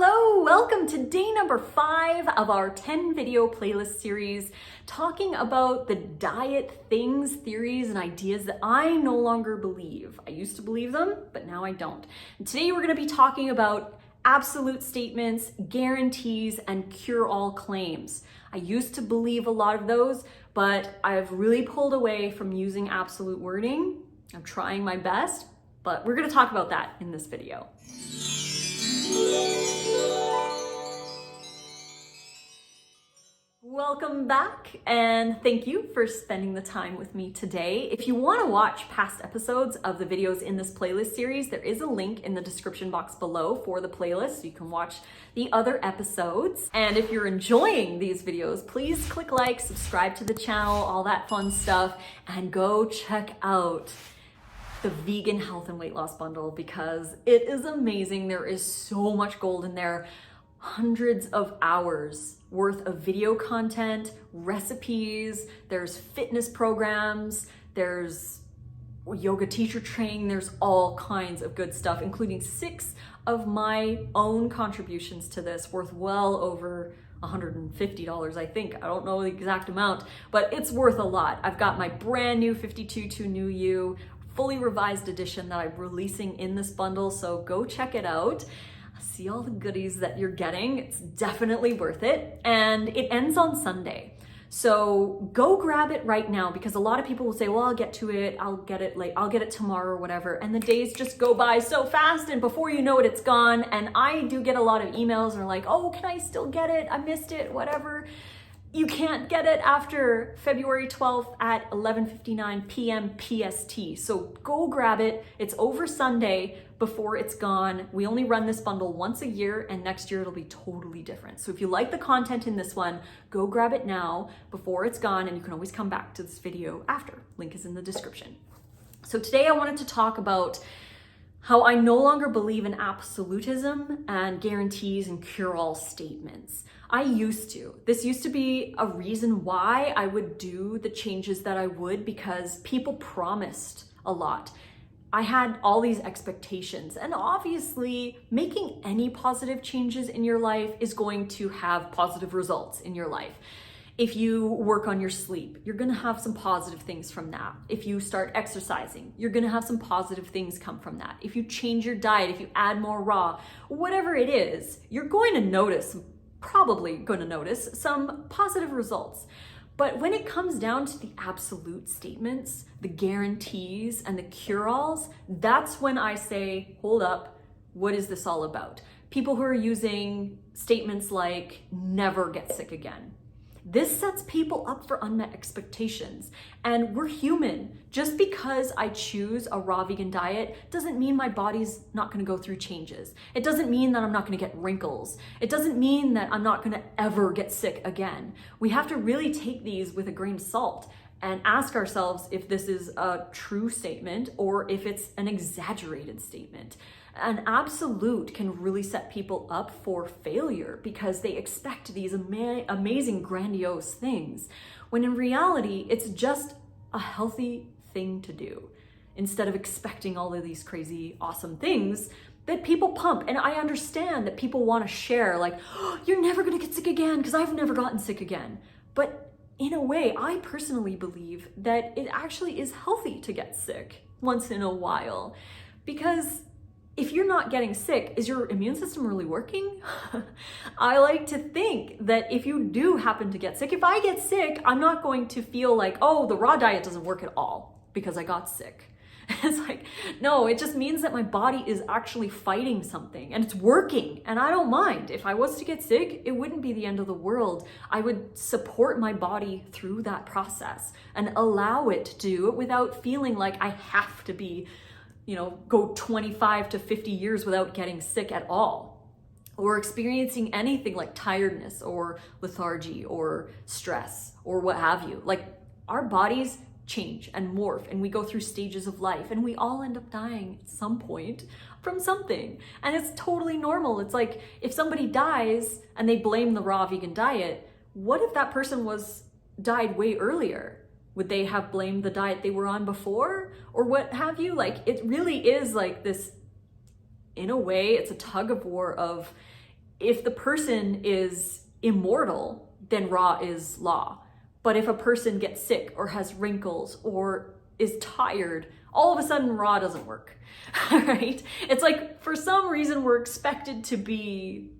Hello, welcome to day number 5 of our 10 video playlist series talking about the diet things, theories, and ideas that I no longer believe. I used to believe them, but now I don't. And today we're going to be talking about absolute statements, guarantees, and cure-all claims. I used to believe a lot of those, but I've really pulled away from using absolute wording. I'm trying my best, but we're going to talk about that in this video. Welcome back, and thank you for spending the time with me today. If you want to watch past episodes of the videos in this playlist series, there is a link in the description box below for the playlist so you can watch the other episodes. And if you're enjoying these videos, please click like, subscribe to the channel, all that fun stuff, and go check out the vegan health and weight loss bundle because it is amazing. There is so much gold in there. Hundreds of hours worth of video content, recipes, there's fitness programs, there's yoga teacher training, there's all kinds of good stuff, including 6 of my own contributions to this worth well over $150, I think. I don't know the exact amount, but it's worth a lot. I've got my brand new 52 to New You fully revised edition that I'm releasing in this bundle, so go check it out. See all the goodies that you're getting. It's definitely worth it. And it ends on Sunday. So go grab it right now because a lot of people will say, well, I'll get to it. I'll get it late. I'll get it tomorrow or whatever. And the days just go by so fast and before you know it, it's gone. And I do get a lot of emails and are like, oh, can I still get it? I missed it, whatever. You can't get it after February 12th at 11:59 p.m. PST. So go grab it. It's over Sunday before it's gone. We only run this bundle once a year and next year it'll be totally different. So if you like the content in this one, go grab it now before it's gone and you can always come back to this video after. Link is in the description. So today I wanted to talk about how I no longer believe in absolutism and guarantees and cure-all statements. I used to. This used to be a reason why I would do the changes that I would because people promised a lot. I had all these expectations, and obviously making any positive changes in your life is going to have positive results in your life. If you work on your sleep, you're gonna have some positive things from that. If you start exercising, you're gonna have some positive things come from that. If you change your diet, if you add more raw, whatever it is, you're going to notice, probably gonna notice some positive results. But when it comes down to the absolute statements, the guarantees and the cure-alls, that's when I say, hold up, what is this all about? People who are using statements like never get sick again. This sets people up for unmet expectations. And we're human. Just because I choose a raw vegan diet doesn't mean my body's not gonna go through changes. It doesn't mean that I'm not gonna get wrinkles. It doesn't mean that I'm not gonna ever get sick again. We have to really take these with a grain of salt and ask ourselves if this is a true statement or if it's an exaggerated statement. An absolute can really set people up for failure because they expect these amazing, grandiose things, when in reality, it's just a healthy thing to do instead of expecting all of these crazy, awesome things that people pump. And I understand that people want to share, like, oh, you're never going to get sick again because I've never gotten sick again. But in a way, I personally believe that it actually is healthy to get sick once in a while because if you're not getting sick, is your immune system really working? I like to think that if you do happen to get sick, if I get sick, I'm not going to feel like, oh, the raw diet doesn't work at all because I got sick. It's like, no, it just means that my body is actually fighting something and it's working and I don't mind. If I was to get sick, it wouldn't be the end of the world. I would support my body through that process and allow it to do it without feeling like I have to be, go 25 to 50 years without getting sick at all or experiencing anything like tiredness or lethargy or stress or what have you. Like our bodies change and morph and we go through stages of life and we all end up dying at some point from something. And it's totally normal. It's like if somebody dies and they blame the raw vegan diet, what if that person died way earlier? Would they have blamed the diet they were on before or what have you? Like it really is like this, in a way, it's a tug of war of if the person is immortal, then raw is law. But if a person gets sick or has wrinkles or is tired, all of a sudden raw doesn't work, right? It's like, for some reason, we're expected to be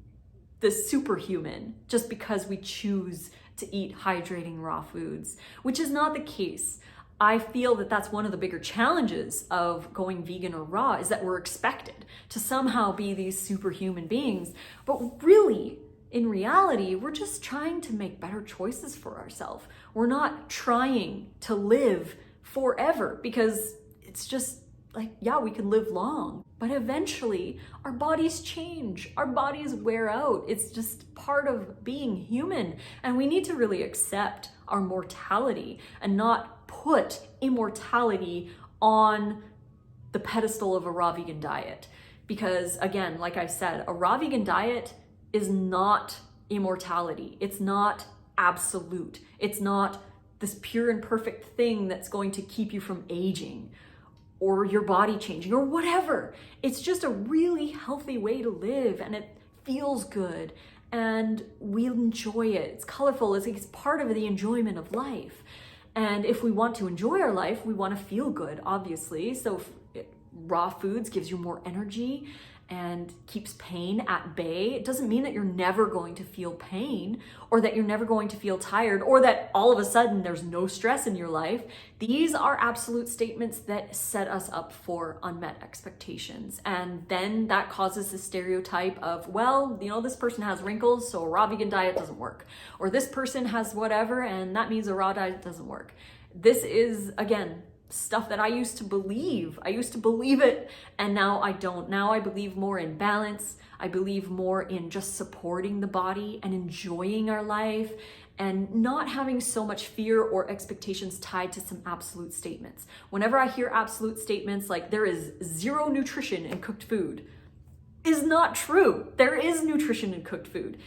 the superhuman just because we choose to eat hydrating raw foods, which is not the case. I feel that that's one of the bigger challenges of going vegan or raw, is that we're expected to somehow be these superhuman beings. But really, in reality, we're just trying to make better choices for ourselves. We're not trying to live forever, because it's just like, yeah, we can live long, but eventually our bodies change, our bodies wear out. It's just part of being human. And we need to really accept our mortality and not put immortality on the pedestal of a raw vegan diet. Because again, like I said, a raw vegan diet is not immortality. It's not absolute. It's not this pure and perfect thing that's going to keep you from aging or your body changing or whatever. It's just a really healthy way to live, and it feels good and we enjoy it. It's colorful. It's part of the enjoyment of life. And if we want to enjoy our life, we want to feel good, obviously. So raw foods gives you more energy and keeps pain at bay. It doesn't mean that you're never going to feel pain, or that you're never going to feel tired, or that all of a sudden there's no stress in your life. These are absolute statements that set us up for unmet expectations. And then that causes the stereotype of, well, you know, this person has wrinkles, so a raw vegan diet doesn't work. Or this person has whatever, and that means a raw diet doesn't work. This is, again, stuff that I used to believe. I used to believe it, and now I don't. Now I believe more in balance. I believe more in just supporting the body and enjoying our life, and not having so much fear or expectations tied to some absolute statements. Whenever I hear absolute statements like there is zero nutrition in cooked food, is not true. There is nutrition in cooked food.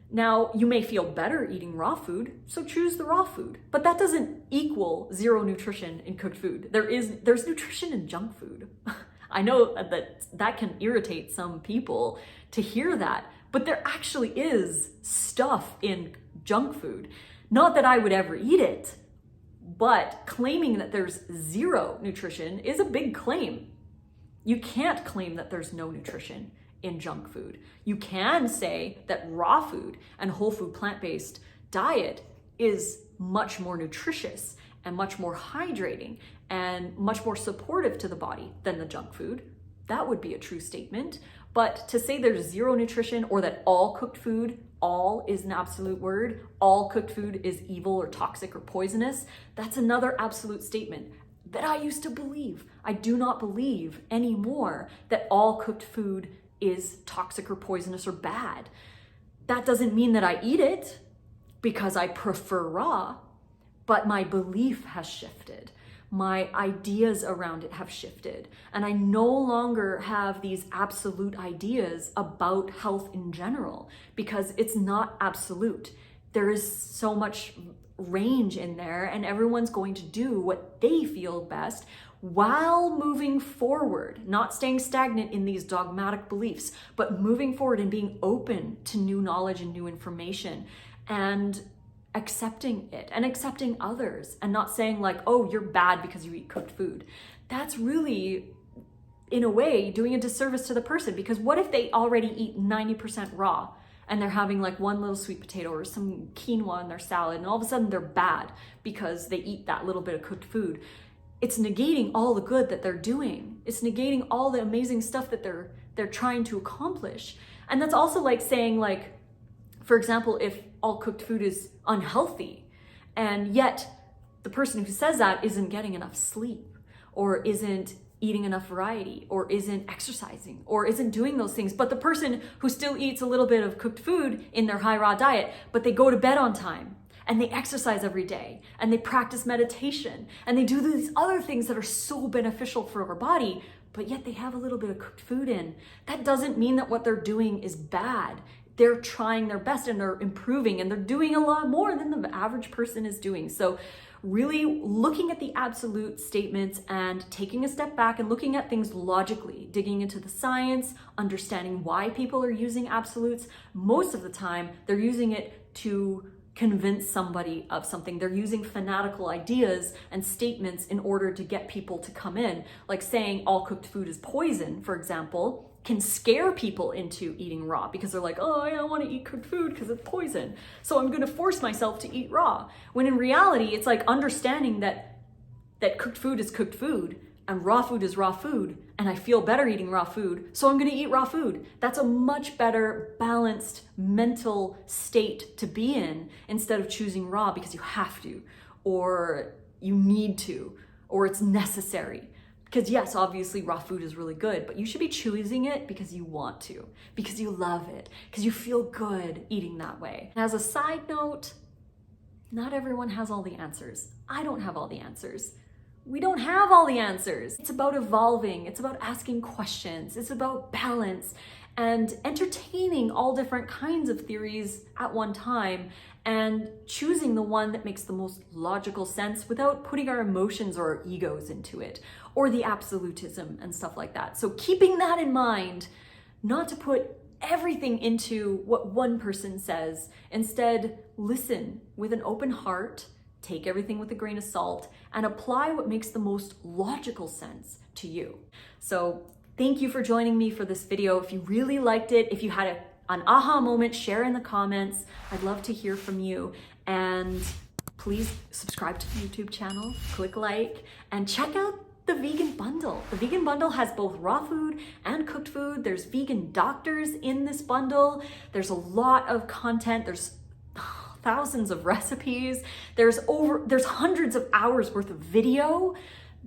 Now, you may feel better eating raw food, so choose the raw food. But that doesn't equal zero nutrition in cooked food. There's nutrition in junk food. I know that can irritate some people to hear that, but there actually is stuff in junk food. Not that I would ever eat it, but claiming that there's zero nutrition is a big claim. You can't claim that there's no nutrition in junk food. You can say that raw food and whole food plant-based diet is much more nutritious and much more hydrating and much more supportive to the body than the junk food. That would be a true statement. But to say there's zero nutrition, or that all cooked food, all is an absolute word, all cooked food is evil or toxic or poisonous, that's another absolute statement that I used to believe. I do not believe anymore that all cooked food is toxic or poisonous or bad. That doesn't mean that I eat it because I prefer raw, but my belief has shifted. My ideas around it have shifted, and I no longer have these absolute ideas about health in general, because it's not absolute. There is so much range in there, and everyone's going to do what they feel best while moving forward, not staying stagnant in these dogmatic beliefs, but moving forward and being open to new knowledge and new information, and accepting it and accepting others, and not saying like, oh, you're bad because you eat cooked food. That's really, in a way, doing a disservice to the person, because what if they already eat 90% raw and they're having like one little sweet potato or some quinoa in their salad, and all of a sudden they're bad because they eat that little bit of cooked food? It's negating all the good that they're doing. It's negating all the amazing stuff that they're trying to accomplish. And that's also like saying, like, for example, if all cooked food is unhealthy, and yet the person who says that isn't getting enough sleep, or isn't eating enough variety, or isn't exercising, or isn't doing those things, but the person who still eats a little bit of cooked food in their high raw diet, but they go to bed on time, and they exercise every day, and they practice meditation, and they do these other things that are so beneficial for our body, but yet they have a little bit of cooked food in. That doesn't mean that what they're doing is bad. They're trying their best, and they're improving, and they're doing a lot more than the average person is doing. So really looking at the absolute statements and taking a step back and looking at things logically, digging into the science, understanding why people are using absolutes. Most of the time, they're using it to convince somebody of something. They're using fanatical ideas and statements in order to get people to come in. Like saying all cooked food is poison, for example, can scare people into eating raw because they're like, oh, I don't want to eat cooked food because it's poison, so I'm going to force myself to eat raw. When in reality, it's like understanding that cooked food is cooked food and raw food is raw food, and I feel better eating raw food, so I'm going to eat raw food. That's a much better balanced mental state to be in, instead of choosing raw because you have to, or you need to, or it's necessary. Because yes, obviously raw food is really good, but you should be choosing it because you want to, because you love it, because you feel good eating that way. As a side note, not everyone has all the answers. I don't have all the answers. We don't have all the answers. It's about evolving. It's about asking questions. It's about balance and entertaining all different kinds of theories at one time and choosing the one that makes the most logical sense without putting our emotions or our egos into it, or the absolutism and stuff like that. So keeping that in mind, not to put everything into what one person says. Instead, listen with an open heart, take everything with a grain of salt, and apply what makes the most logical sense to you. So thank you for joining me for this video. If you really liked it, if you had an aha moment, share in the comments. I'd love to hear from you. And please subscribe to the YouTube channel, click like, and check out the vegan bundle. The vegan bundle has both raw food and cooked food. There's vegan doctors in this bundle. There's a lot of content. There's thousands of recipes. There's hundreds of hours worth of video,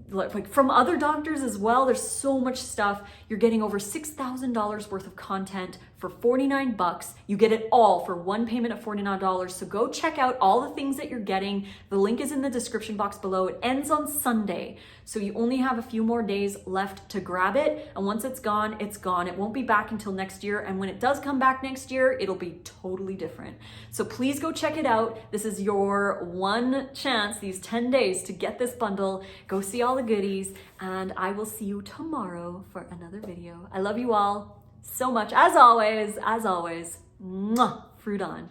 like from other doctors as well. There's so much stuff. You're getting over $6,000 worth of content for 49 bucks. You get it all for one payment of $49. So go check out all the things that you're getting. The link is in the description box below. It ends on Sunday, so you only have a few more days left to grab it. And once it's gone, it's gone. It won't be back until next year. And when it does come back next year, it'll be totally different. So please go check it out. This is your one chance, these 10 days, to get this bundle. Go see all the goodies, and I will see you tomorrow for another video. I love you all so much. As always, mwah, fruit on.